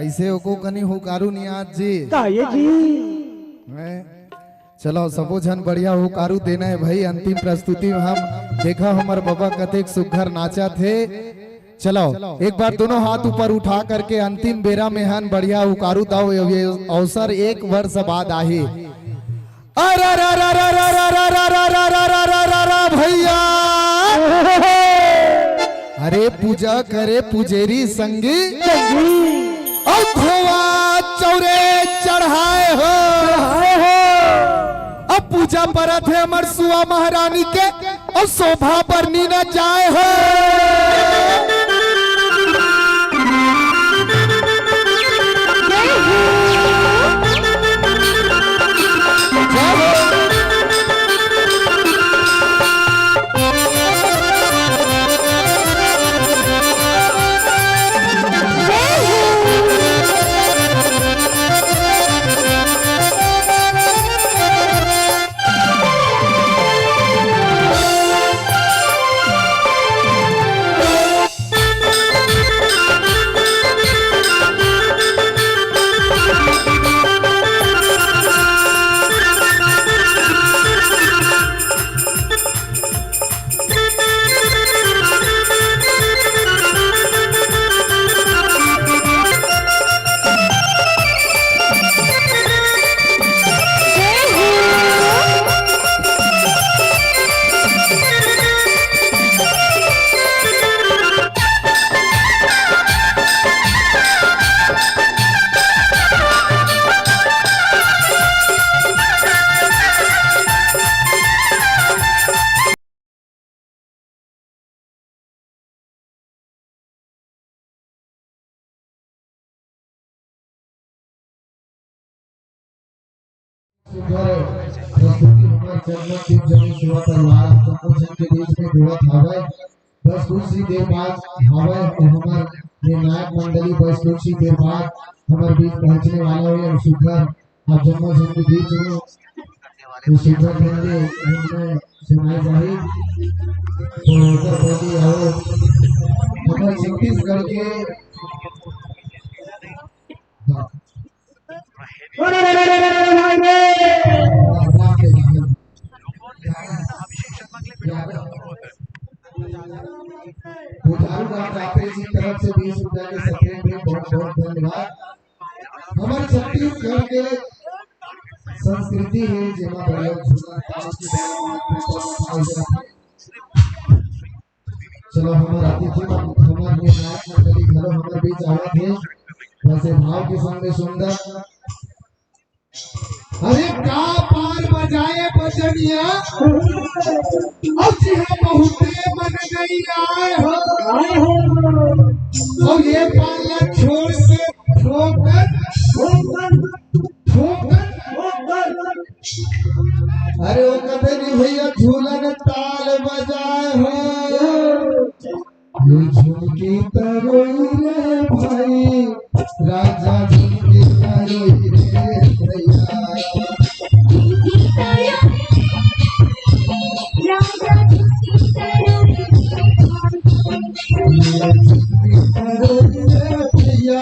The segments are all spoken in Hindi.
कैसे हो कनी हुकारू नियाज जी ताये जी चलो सबो जन बढ़िया हुकारू देना है भाई। अंतिम प्रस्तुति में हम देखा हमार बाबा कतेक सुघर नाचा थे। चलो एक बार दोनों हाथ ऊपर उठा करके अंतिम बेरा में हन बढ़िया हुकारू दाओ। ये अवसर एक वर्ष बाद आहे। भैया अरे पूजा करे पुजेरी संगी चौरे चढ़ाए हो। अब पूजा परत है अमर सुआ महारानी के और शोभा बरनी न जाए हो। बस कुछ ही देर बाद हमारे नायक मंडली बस कुछ ही देर बाद हमारे बीच पहुंचने वाला है। और शुक्र आप जम्मू जन के बीच में शुक्र देंगे उनमें सुनाई जाए तो उधर बोली आओ हमारे छत्तीसगढ़ के जी तरफ से 20 रुपया के सफेद में बहुत बहुत धन्यवाद। हमारे छत्तीसगढ़ के संस्कृति है जेमा चलो हमारे अतिथि हमारे नायक मंडली घरों हमारे बीच आए थे वैसे भाव के संग सुंदर अरे का पार बजाए बजनिया अब जी हम बहुते मन गई आए हो। और ये पाला छोड़ से ठोकर अरे वो कभी नहीं भैया झूलन ताल बजाए हो। ये झुमकी तरोई रे भाई राजा झुमकी तरोई रे भैया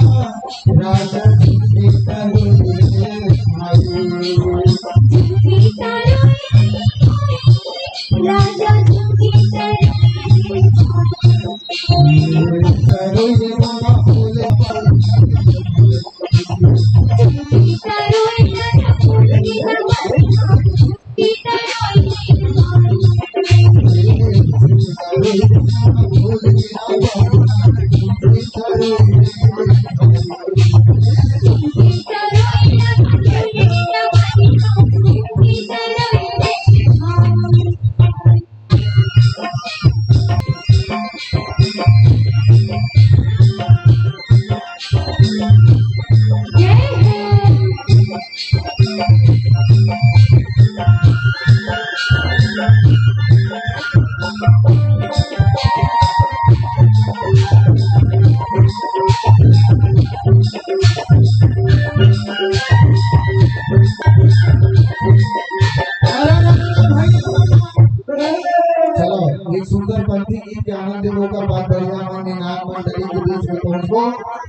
एक सुंदर पंथी गीत के आनंद देवों का बात बढ़िया मन नाग मंडली के बीच में पहुंचो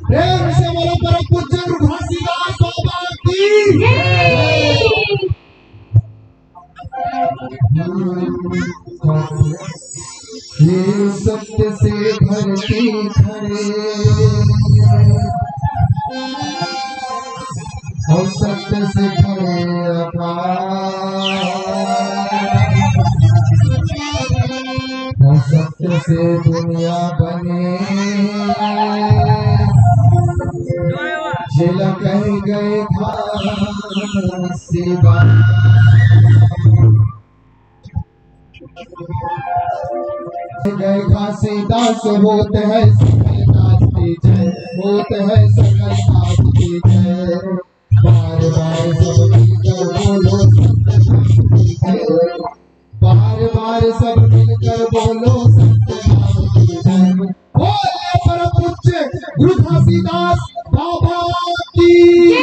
प्रेम से बोलो परम पूज्य खड़े और सत्य से खड़े और सत्य से दुनिया बने झेला कह गए गए घासीदास होते हैं सकल दास की जय होते हैं सकल दास की जय बार बार सब मिलकर बोलो बार बार सब मिलकर बोलो सत्य की जय बोले परम पूज्य गुरु घासीदास बाबा की